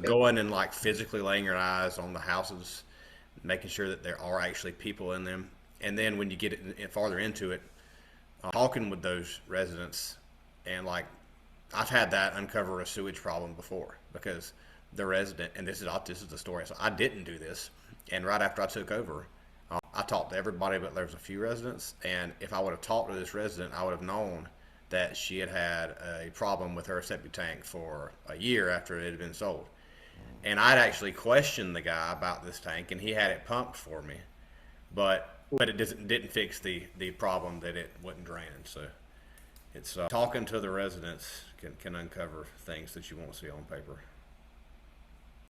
going and like physically laying your eyes on the houses, making sure that there are actually people in them, and then when you get farther into it, talking with those residents, and like I've had that uncover a sewage problem before because the resident, and this is the story. So I didn't do this, and right after I took over, I talked to everybody, but there was a few residents, and if I would have talked to this resident, I would have known that she had had a problem with her septic tank for a year after it had been sold. And I'd actually questioned the guy about this tank, and he had it pumped for me, but it didn't fix the problem that it wasn't draining. So it's talking to the residents can uncover things that you won't see on paper.